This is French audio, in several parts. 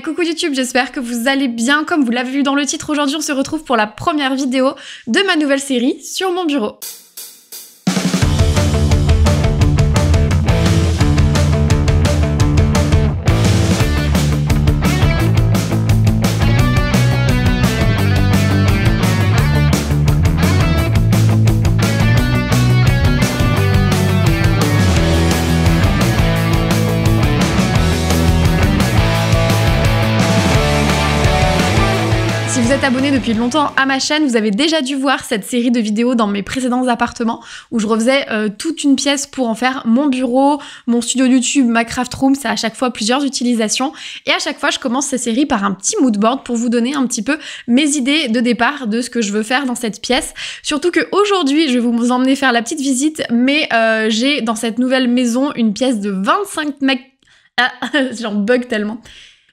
Coucou YouTube, j'espère que vous allez bien. Comme vous l'avez vu dans le titre, aujourd'hui on se retrouve pour la première vidéo de ma nouvelle série sur mon bureau. Si vous êtes abonné depuis longtemps à ma chaîne, vous avez déjà dû voir cette série de vidéos dans mes précédents appartements où je refaisais toute une pièce pour en faire mon bureau, mon studio YouTube, ma craft room. C'est à chaque fois plusieurs utilisations et à chaque fois je commence ces séries par un petit mood board pour vous donner un petit peu mes idées de départ de ce que je veux faire dans cette pièce. Surtout qu'aujourd'hui je vais vous emmener faire la petite visite, mais j'ai dans cette nouvelle maison une pièce de 25 mètres... Ah, j'en bug tellement.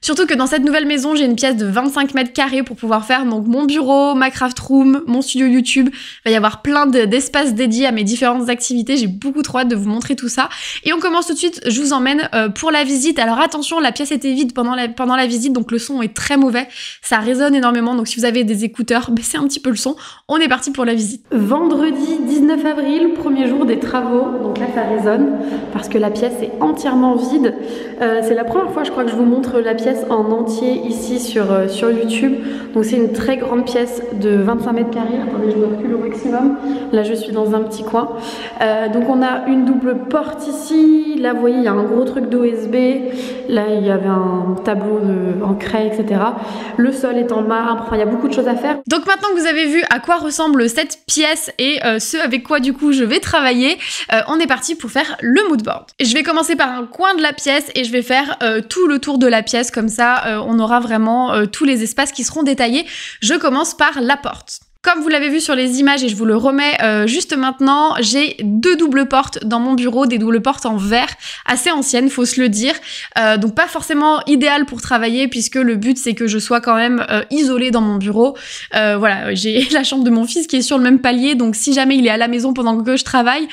Surtout que dans cette nouvelle maison, j'ai une pièce de 25 mètres carrés pour pouvoir faire donc mon bureau, ma craft room, mon studio YouTube. Il va y avoir plein d'espaces dédiés à mes différentes activités. J'ai beaucoup trop hâte de vous montrer tout ça. Et on commence tout de suite, je vous emmène pour la visite. Alors attention, la pièce était vide pendant la visite, donc le son est très mauvais. Ça résonne énormément, donc si vous avez des écouteurs, baissez un petit peu le son. On est parti pour la visite. Vendredi 19 avril, premier jour des travaux. Donc là, ça résonne parce que la pièce est entièrement vide. C'est la première fois, je crois, que je vous montre la pièce en entier ici sur YouTube. Donc c'est une très grande pièce de 25 mètres carrés. Attendez, je me recule au maximum. Là je suis dans un petit coin. Donc on a une double porte ici. Là vous voyez il y a un gros truc d'OSB. Là il y avait un tableau en craie, etc. Le sol est en marbre. Enfin il y a beaucoup de choses à faire. Donc maintenant que vous avez vu à quoi ressemble cette pièce et ce avec quoi du coup je vais travailler, on est parti pour faire le mood board. Je vais commencer par un coin de la pièce et je vais faire tout le tour de la pièce. Comme ça, on aura vraiment tous les espaces qui seront détaillés. Je commence par la porte. Comme vous l'avez vu sur les images et je vous le remets juste maintenant, j'ai deux doubles portes dans mon bureau, des doubles portes en verre, assez anciennes, faut se le dire. Donc pas forcément idéal pour travailler puisque le but c'est que je sois quand même isolée dans mon bureau. Voilà, j'ai la chambre de mon fils qui est sur le même palier, donc si jamais il est à la maison pendant que je travaille,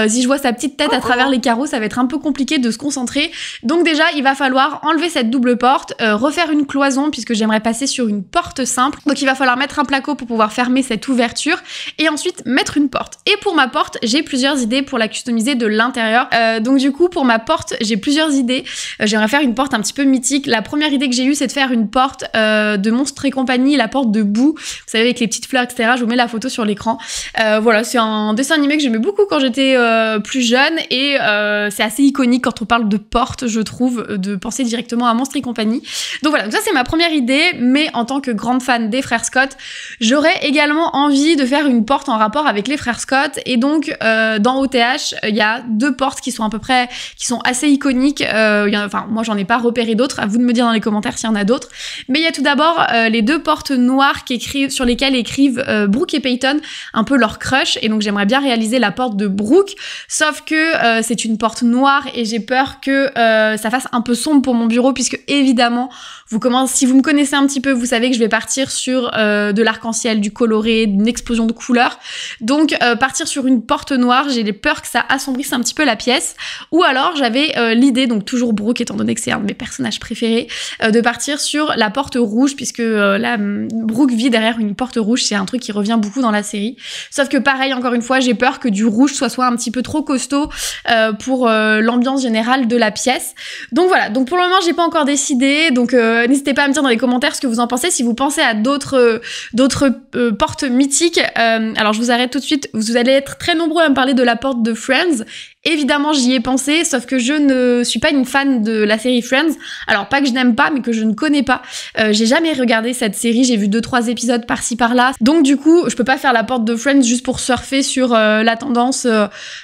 si je vois sa petite tête à travers les carreaux, ça va être un peu compliqué de se concentrer. Donc déjà, il va falloir enlever cette double porte, refaire une cloison puisque j'aimerais passer sur une porte simple. Donc il va falloir mettre un placo pour pouvoir fermer cette ouverture et ensuite mettre une porte. Et pour ma porte, j'ai plusieurs idées pour la customiser de l'intérieur. Donc du coup, pour ma porte, j'ai plusieurs idées. J'aimerais faire une porte un petit peu mythique. La première idée que j'ai eue, c'est de faire une porte de Monstres et compagnie, la porte de Boo. Vous savez, avec les petites fleurs, etc. Je vous mets la photo sur l'écran. Voilà, c'est un dessin animé que j'aimais beaucoup quand j'étais plus jeune et c'est assez iconique quand on parle de porte, je trouve, de penser directement à Monstres et compagnie. Donc voilà, donc ça c'est ma première idée, mais en tant que grande fan des frères Scott, j'aurais également envie de faire une porte en rapport avec les frères Scott et donc dans OTH il y a deux portes qui sont à peu près, qui sont assez iconiques. Enfin moi j'en ai pas repéré d'autres, à vous de me dire dans les commentaires s'il y en a d'autres, mais il y a tout d'abord les deux portes noires sur lesquelles écrivent Brooke et Peyton un peu leur crush, et donc j'aimerais bien réaliser la porte de Brooke, sauf que c'est une porte noire et j'ai peur que ça fasse un peu sombre pour mon bureau puisque évidemment si vous me connaissez un petit peu, vous savez que je vais partir sur de l'arc-en-ciel, du coloré, d'une explosion de couleurs. Donc partir sur une porte noire, j'ai peur que ça assombrisse un petit peu la pièce. Ou alors j'avais l'idée, donc toujours Brooke étant donné que c'est un de mes personnages préférés, de partir sur la porte rouge puisque là Brooke vit derrière une porte rouge, c'est un truc qui revient beaucoup dans la série. Sauf que pareil, encore une fois, j'ai peur que du rouge soit un petit peu trop costaud pour l'ambiance générale de la pièce. Donc voilà, donc pour le moment j'ai pas encore décidé, donc n'hésitez pas à me dire dans les commentaires ce que vous en pensez, si vous pensez à d'autres portes mythiques. Alors je vous arrête tout de suite, vous allez être très nombreux à me parler de la porte de Friends. Évidemment, j'y ai pensé, sauf que je ne suis pas une fan de la série Friends. Alors, pas que je n'aime pas, mais que je ne connais pas. J'ai jamais regardé cette série, j'ai vu 2-3 épisodes par-ci par-là. Donc, du coup, je peux pas faire la porte de Friends juste pour surfer sur la tendance.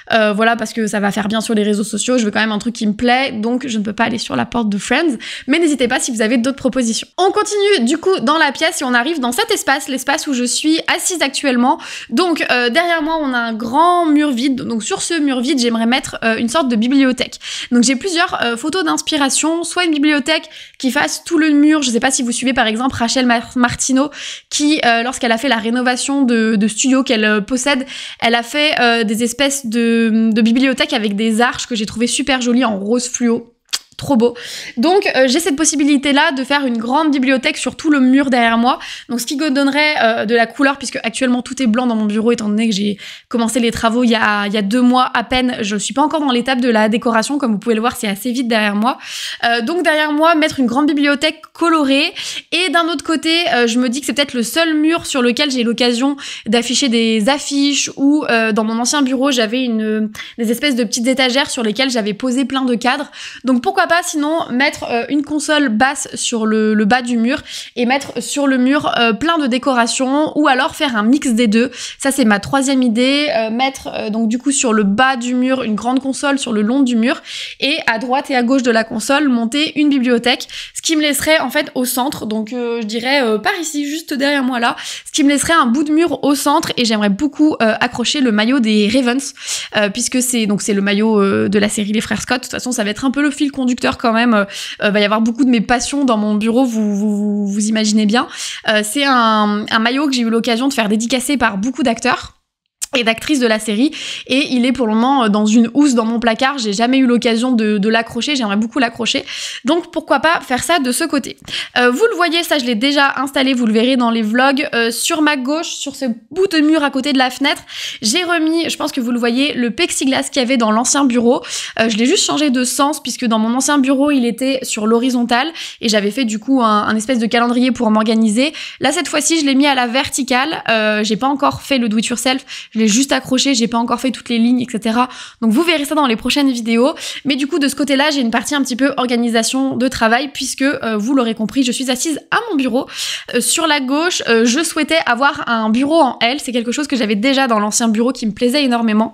Voilà, parce que ça va faire bien sur les réseaux sociaux. Je veux quand même un truc qui me plaît, donc je ne peux pas aller sur la porte de Friends. Mais n'hésitez pas si vous avez d'autres propositions. On continue, du coup, dans la pièce et on arrive dans cet espace, l'espace où je suis assise actuellement. Donc, derrière moi, on a un grand mur vide. Donc, sur ce mur vide, j'aimerais mettre une sorte de bibliothèque. Donc j'ai plusieurs photos d'inspiration, soit une bibliothèque qui fasse tout le mur. Je sais pas si vous suivez par exemple Rachel Martineau qui, lorsqu'elle a fait la rénovation de studio qu'elle possède, elle a fait des espèces de bibliothèques avec des arches que j'ai trouvé super jolies en rose fluo. trop beau. Donc j'ai cette possibilité là de faire une grande bibliothèque sur tout le mur derrière moi, donc ce qui donnerait de la couleur, puisque actuellement tout est blanc dans mon bureau étant donné que j'ai commencé les travaux il y a 2 mois à peine. Je suis pas encore dans l'étape de la décoration, comme vous pouvez le voir, c'est assez vite derrière moi. Donc derrière moi, mettre une grande bibliothèque colorée. Et d'un autre côté, je me dis que c'est peut-être le seul mur sur lequel j'ai l'occasion d'afficher des affiches, ou dans mon ancien bureau, j'avais des espèces de petites étagères sur lesquelles j'avais posé plein de cadres. Donc pourquoi pas sinon mettre une console basse sur le bas du mur et mettre sur le mur plein de décorations, ou alors faire un mix des deux. Ça c'est ma 3e idée, mettre donc du coup sur le bas du mur une grande console sur le long du mur, et à droite et à gauche de la console monter une bibliothèque, ce qui me laisserait en fait au centre, donc je dirais par ici, juste derrière moi là, ce qui me laisserait un bout de mur au centre. Et j'aimerais beaucoup accrocher le maillot des Ravens, puisque c'est le maillot de la série Les Frères Scott. De toute façon ça va être un peu le fil conducteur quand même, va y avoir beaucoup de mes passions dans mon bureau, vous imaginez bien. C'est un maillot que j'ai eu l'occasion de faire dédicacer par beaucoup d'acteurs et d'actrices de la série, et il est pour le moment dans une housse dans mon placard. J'ai jamais eu l'occasion de l'accrocher, j'aimerais beaucoup l'accrocher, donc pourquoi pas faire ça de ce côté. Vous le voyez, ça je l'ai déjà installé, vous le verrez dans les vlogs. Sur ma gauche, sur ce bout de mur à côté de la fenêtre, j'ai remis, je pense que vous le voyez, le plexiglas qu'il y avait dans l'ancien bureau. Je l'ai juste changé de sens, puisque dans mon ancien bureau il était sur l'horizontale, et j'avais fait du coup un espèce de calendrier pour m'organiser. Là cette fois-ci je l'ai mis à la verticale. J'ai pas encore fait le do it yourself, je l'ai juste accroché, j'ai pas encore fait toutes les lignes, etc. Donc vous verrez ça dans les prochaines vidéos. Mais du coup de ce côté-là, j'ai une partie un petit peu organisation de travail, puisque vous l'aurez compris, je suis assise à mon bureau. Sur la gauche, je souhaitais avoir un bureau en L. C'est quelque chose que j'avais déjà dans l'ancien bureau qui me plaisait énormément.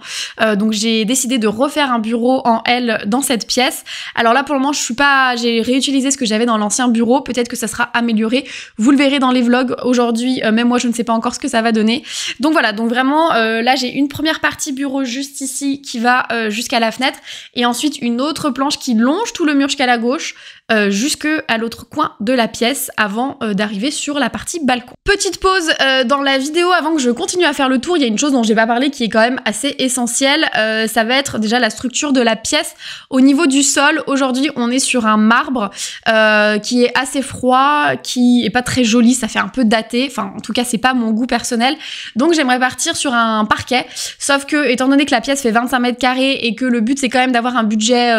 Donc j'ai décidé de refaire un bureau en L dans cette pièce. Alors là pour le moment, j'ai réutilisé ce que j'avais dans l'ancien bureau. Peut-être que ça sera amélioré. Vous le verrez dans les vlogs aujourd'hui. Même moi, je ne sais pas encore ce que ça va donner. Donc voilà, donc vraiment là j'ai une première partie bureau juste ici qui va jusqu'à la fenêtre, et ensuite une autre planche qui longe tout le mur jusqu'à la gauche, jusqu'à l'autre coin de la pièce, avant d'arriver sur la partie balcon. Petite pause dans la vidéo avant que je continue à faire le tour. Il y a une chose dont j'ai pas parlé qui est quand même assez essentielle, ça va être déjà la structure de la pièce. Au niveau du sol, aujourd'hui on est sur un marbre qui est assez froid, qui est pas très joli, ça fait un peu daté, enfin en tout cas c'est pas mon goût personnel, donc j'aimerais partir sur un parquet, sauf que étant donné que la pièce fait 25 mètres carrés et que le but c'est quand même d'avoir un budget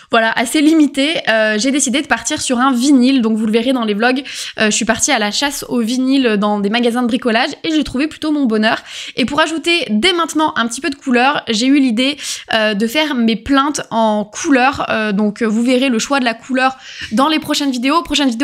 voilà assez limité, j'ai décidé de partir sur un vinyle. Donc vous le verrez dans les vlogs, je suis partie à la chasse au vinyle dans des magasins de bricolage, et j'ai trouvé plutôt mon bonheur. Et pour ajouter dès maintenant un petit peu de couleur, j'ai eu l'idée de faire mes plinthes en couleur, donc vous verrez le choix de la couleur dans les prochaines vidéos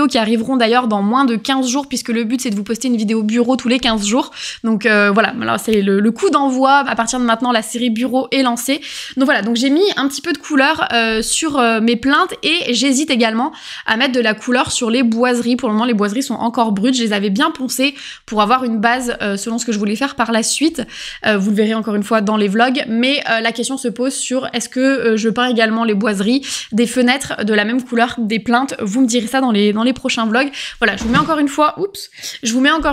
qui arriveront d'ailleurs dans moins de 15 jours, puisque le but c'est de vous poster une vidéo bureau tous les 15 jours. Donc voilà, là c'est le coup d'envoi. À partir de maintenant, la série bureau est lancée. Donc voilà, donc j'ai mis un petit peu de couleur sur mes plinthes, et j'hésite également à mettre de la couleur sur les boiseries. Pour le moment, les boiseries sont encore brutes. Je les avais bien poncées pour avoir une base selon ce que je voulais faire par la suite. Vous le verrez encore une fois dans les vlogs. Mais la question se pose sur est-ce que je peins également les boiseries des fenêtres de la même couleur des plinthes. Vous me direz ça dans les prochains vlogs. Voilà, je vous mets encore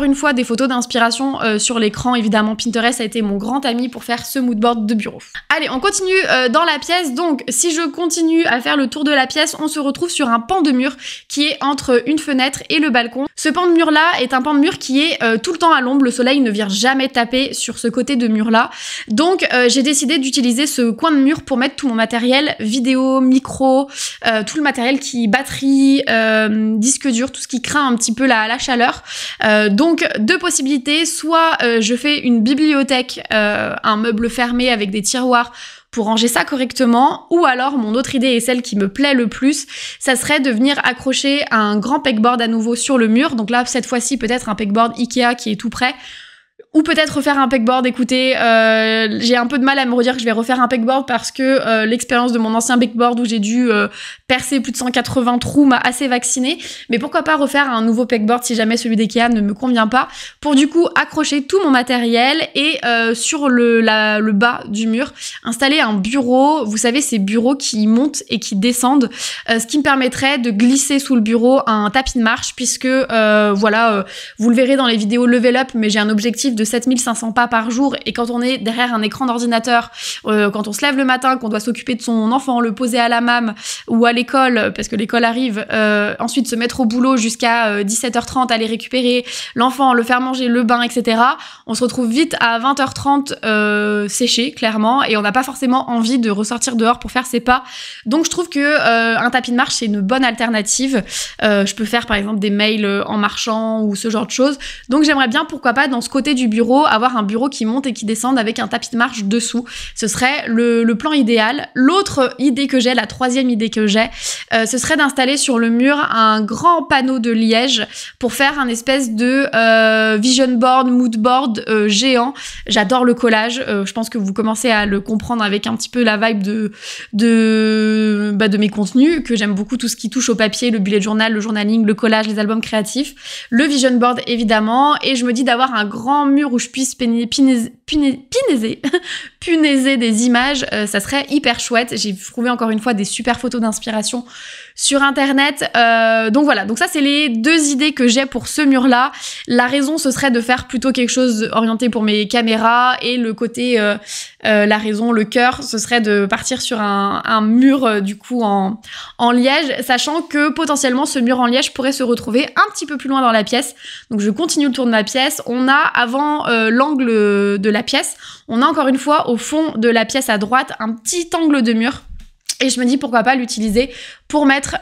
une fois, des photos d'inspiration sur l'écran. Évidemment, Pinterest a été mon grand ami pour faire ce moodboard de bureau. Allez, on continue dans la pièce. Donc, si je continue à faire le tour de la pièce, on se retrouve sur un pan de mur qui est entre une fenêtre et le balcon. Ce pan de mur là est un pan de mur qui est tout le temps à l'ombre. Le soleil ne vient jamais taper sur ce côté de mur là. Donc, j'ai décidé d'utiliser ce coin de mur pour mettre tout mon matériel vidéo, micro, tout le matériel qui batterie, disque dur, tout ce qui craint un petit peu la chaleur. Donc, deux possibilités. Soit je fais une bibliothèque, un meuble fermé avec des tiroirs pour ranger ça correctement, ou alors mon autre idée, et celle qui me plaît le plus, ça serait de venir accrocher un grand pegboard à nouveau sur le mur. Donc là, cette fois-ci, peut-être un pegboard Ikea qui est tout prêt, ou peut-être refaire un pegboard. Écoutez, j'ai un peu de mal à me redire que je vais refaire un pegboard, parce que l'expérience de mon ancien pegboard où j'ai dû percer plus de 180 trous m'a assez vaccinée. Mais pourquoi pas refaire un nouveau pegboard si jamais celui d'Ikea ne me convient pas, pour du coup accrocher tout mon matériel et sur le bas du mur, installer un bureau. Vous savez, ces bureaux qui montent et qui descendent, ce qui me permettrait de glisser sous le bureau un tapis de marche, puisque voilà, vous le verrez dans les vidéos level up, mais j'ai un objectif de de 7500 pas par jour, et quand on est derrière un écran d'ordinateur, quand on se lève le matin, qu'on doit s'occuper de son enfant, le poser à la mam ou à l'école, parce que l'école arrive, ensuite se mettre au boulot jusqu'à 17h30, aller récupérer l'enfant, le faire manger, le bain, etc. On se retrouve vite à 20h30 séché, clairement, et on n'a pas forcément envie de ressortir dehors pour faire ses pas. Donc je trouve que un tapis de marche, c'est une bonne alternative. Je peux faire par exemple des mails en marchant ou ce genre de choses. Donc j'aimerais bien, pourquoi pas, dans ce côté du bureau, avoir un bureau qui monte et qui descende avec un tapis de marche dessous. Ce serait le plan idéal. L'autre idée que j'ai, la troisième idée que j'ai, ce serait d'installer sur le mur un grand panneau de liège pour faire un espèce de vision board, mood board géant. J'adore le collage. Je pense que vous commencez à le comprendre avec un petit peu la vibe de mes contenus, que j'aime beaucoup tout ce qui touche au papier, le bullet journal, le journaling, le collage, les albums créatifs, le vision board évidemment, et je me dis d'avoir un grand mur où je puisse punaiser des images, ça serait hyper chouette. J'ai trouvé encore une fois des super photos d'inspiration sur internet, donc voilà, donc ça c'est les deux idées que j'ai pour ce mur là. La raison, ce serait de faire plutôt quelque chose orienté pour mes caméras, et le côté la raison, le cœur, ce serait de partir sur un mur du coup en liège, sachant que potentiellement ce mur en liège pourrait se retrouver un petit peu plus loin dans la pièce. Donc je continue le tour de ma pièce. On a avant l'angle de la pièce, on a encore une fois au fond de la pièce à droite un petit angle de mur. Et je me dis pourquoi pas l'utiliser pour mettre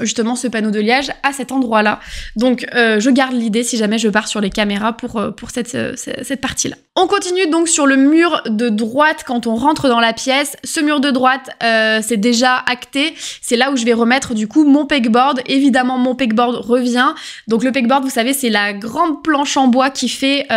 justement ce panneau de liège à cet endroit-là. Donc je garde l'idée si jamais je pars sur les caméras pour cette partie-là. On continue donc sur le mur de droite quand on rentre dans la pièce. Ce mur de droite, c'est déjà acté. C'est là où je vais remettre du coup mon pegboard. Évidemment, mon pegboard revient. Donc le pegboard, vous savez, c'est la grande planche en bois qui fait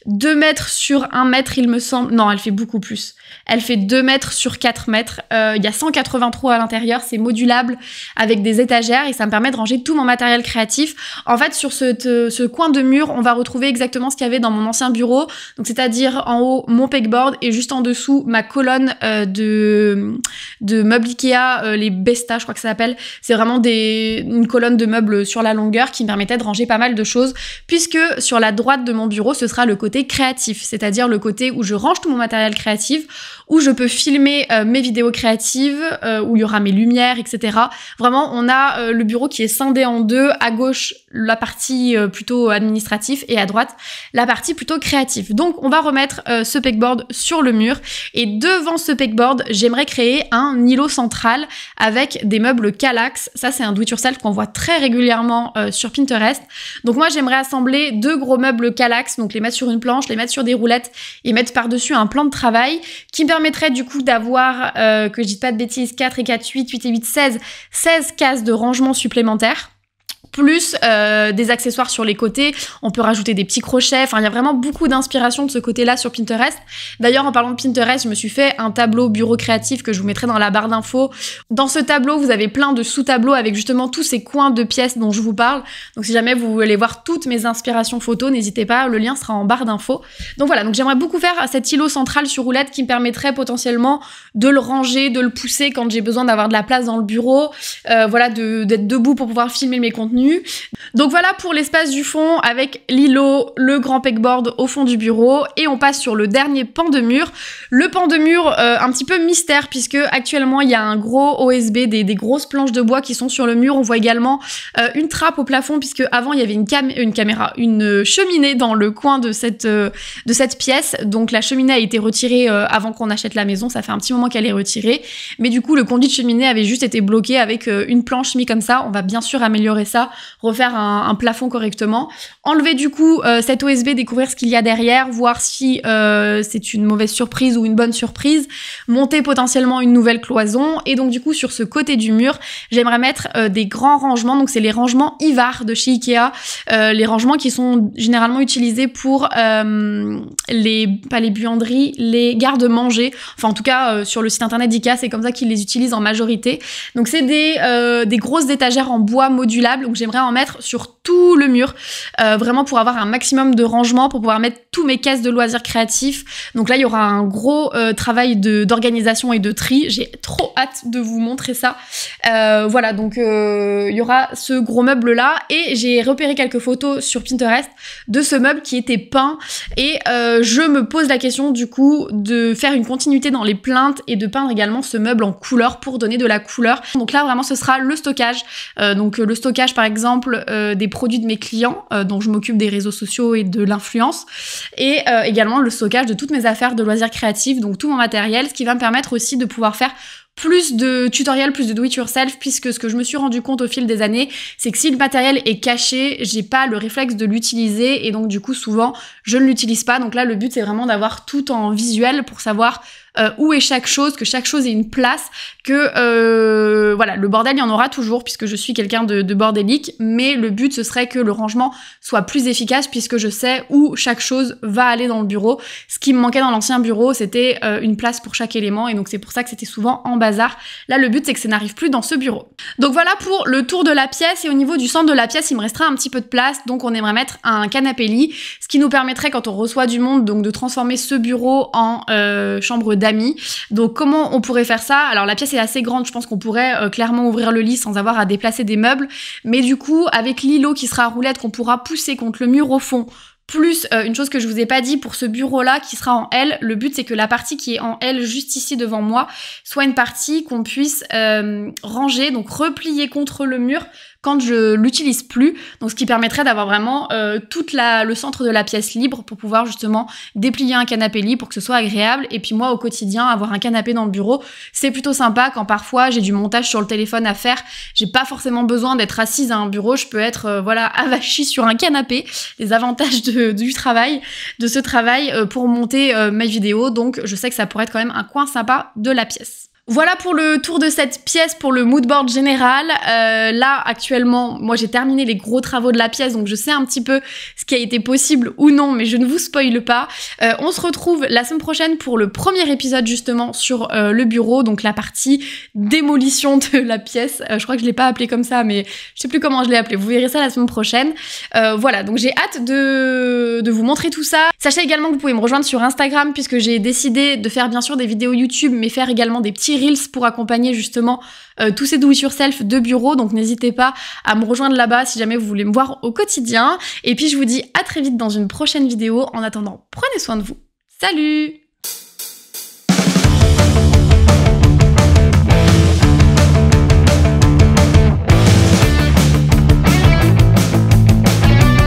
2 mètres sur 1 mètre, il me semble. Non, elle fait beaucoup plus. Elle fait 2 mètres sur 4 mètres. Il y a 180 trous à l'intérieur. C'est modulable avec des étagères et ça me permet de ranger tout mon matériel créatif. En fait, sur ce coin de mur, on va retrouver exactement ce qu'il y avait dans mon ancien bureau. Donc, c'est-à-dire en haut, mon pegboard et juste en dessous, ma colonne de meubles Ikea, les Besta, je crois que ça s'appelle. C'est vraiment une colonne de meubles sur la longueur qui me permettait de ranger pas mal de choses, puisque sur la droite de mon bureau, ce sera le côté créatif, c'est-à-dire le côté où je range tout mon matériel créatif, où je peux filmer mes vidéos créatives, où il y aura mes lumières, etc. Vraiment, on a le bureau qui est scindé en deux. À gauche, la partie plutôt administrative et à droite, la partie plutôt créative. Donc, on va remettre ce pegboard sur le mur. Et devant ce pegboard, j'aimerais créer un îlot central avec des meubles Kallax. Ça, c'est un do-it-yourself qu'on voit très régulièrement sur Pinterest. Donc, moi, j'aimerais assembler 2 gros meubles Kallax, donc les mettre sur une planche, les mettre sur des roulettes et mettre par-dessus un plan de travail qui me permettrait du coup d'avoir, que je dise pas de bêtises, 4 et 4, 8 et 8, 16 cases de rangement supplémentaires. Plus des accessoires sur les côtés, on peut rajouter des petits crochets, enfin il y a vraiment beaucoup d'inspiration de ce côté-là sur Pinterest. D'ailleurs, en parlant de Pinterest, je me suis fait un tableau bureau créatif que je vous mettrai dans la barre d'infos. Dans ce tableau, vous avez plein de sous-tableaux avec justement tous ces coins de pièces dont je vous parle. Donc si jamais vous voulez voir toutes mes inspirations photos, n'hésitez pas, le lien sera en barre d'infos. Donc voilà, donc j'aimerais beaucoup faire cet îlot central sur roulette qui me permettrait potentiellement de le ranger, de le pousser quand j'ai besoin d'avoir de la place dans le bureau, voilà, d'être debout pour pouvoir filmer mes contenus. Donc voilà pour l'espace du fond avec l'îlot, le grand pegboard au fond du bureau, et on passe sur le dernier pan de mur. Le pan de mur un petit peu mystère puisque actuellement il y a un gros OSB, des grosses planches de bois qui sont sur le mur. On voit également une trappe au plafond puisque avant il y avait une cheminée dans le coin de cette pièce. Donc la cheminée a été retirée avant qu'on achète la maison, ça fait un petit moment qu'elle est retirée, mais du coup le conduit de cheminée avait juste été bloqué avec une planche mise comme ça. On va bien sûr améliorer ça, refaire un plafond correctement, enlever du coup cet OSB, découvrir ce qu'il y a derrière, voir si c'est une mauvaise surprise ou une bonne surprise, monter potentiellement une nouvelle cloison. Et donc du coup sur ce côté du mur, j'aimerais mettre des grands rangements. Donc c'est les rangements Ivar de chez Ikea, les rangements qui sont généralement utilisés pour pas les buanderies, les garde-manger. Enfin en tout cas sur le site internet d'Ikea, c'est comme ça qu'ils les utilisent en majorité. Donc c'est des grosses étagères en bois modulables. Donc j'aimerais en mettre sur tout le mur, vraiment pour avoir un maximum de rangement, pour pouvoir mettre tous mes caisses de loisirs créatifs. Donc là, il y aura un gros travail d'organisation et de tri. J'ai trop hâte de vous montrer ça. Voilà, donc il y aura ce gros meuble-là. Et j'ai repéré quelques photos sur Pinterest de ce meuble qui était peint. Et je me pose la question, du coup, de faire une continuité dans les plaintes et de peindre également ce meuble en couleur pour donner de la couleur. Donc là, vraiment, ce sera le stockage. Donc le stockage, par exemple, des produits de mes clients, dont je m'occupe des réseaux sociaux et de l'influence. Et également le stockage de toutes mes affaires de loisirs créatifs, donc tout mon matériel, ce qui va me permettre aussi de pouvoir faire plus de tutoriels, plus de do-it-yourself, puisque ce que je me suis rendu compte au fil des années, c'est que si le matériel est caché, j'ai pas le réflexe de l'utiliser, et donc du coup souvent je ne l'utilise pas. Donc là le but c'est vraiment d'avoir tout en visuel pour savoir où est chaque chose, que chaque chose ait une place, que voilà, le bordel il y en aura toujours puisque je suis quelqu'un de bordélique, mais le but ce serait que le rangement soit plus efficace puisque je sais où chaque chose va aller dans le bureau. Ce qui me manquait dans l'ancien bureau, c'était une place pour chaque élément, et donc c'est pour ça que c'était souvent en bazar. Là le but c'est que ça n'arrive plus dans ce bureau. Donc voilà pour le tour de la pièce, et au niveau du centre de la pièce il me restera un petit peu de place, donc on aimerait mettre un canapé lit, ce qui nous permettrait quand on reçoit du monde donc de transformer ce bureau en chambre d'amis. Donc comment on pourrait faire ça? Alors la pièce est assez grande, je pense qu'on pourrait clairement ouvrir le lit sans avoir à déplacer des meubles, mais du coup avec l'îlot qui sera à roulette qu'on pourra pousser contre le mur au fond, plus une chose que je vous ai pas dit pour ce bureau-là qui sera en L, le but c'est que la partie qui est en L juste ici devant moi soit une partie qu'on puisse ranger, donc replier contre le mur quand je l'utilise plus, donc ce qui permettrait d'avoir vraiment le centre de la pièce libre pour pouvoir justement déplier un canapé lit pour que ce soit agréable. Et puis moi au quotidien, avoir un canapé dans le bureau, c'est plutôt sympa quand parfois j'ai du montage sur le téléphone à faire, j'ai pas forcément besoin d'être assise à un bureau, je peux être voilà avachie sur un canapé. Les avantages du travail, de ce travail pour monter mes vidéos, donc je sais que ça pourrait être quand même un coin sympa de la pièce. Voilà pour le tour de cette pièce, pour le moodboard général. Là, actuellement, moi j'ai terminé les gros travaux de la pièce, donc je sais un petit peu ce qui a été possible ou non, mais je ne vous spoile pas. On se retrouve la semaine prochaine pour le premier épisode justement sur le bureau, donc la partie démolition de la pièce. Je crois que je l'ai pas appelé comme ça, mais je sais plus comment je l'ai appelé. Vous verrez ça la semaine prochaine. Voilà, donc j'ai hâte de vous montrer tout ça. Sachez également que vous pouvez me rejoindre sur Instagram, puisque j'ai décidé de faire bien sûr des vidéos YouTube, mais faire également des petits Reels pour accompagner justement tous ces do-it-yourself de bureau, donc n'hésitez pas à me rejoindre là-bas si jamais vous voulez me voir au quotidien. Et puis je vous dis à très vite dans une prochaine vidéo. En attendant, prenez soin de vous. Salut!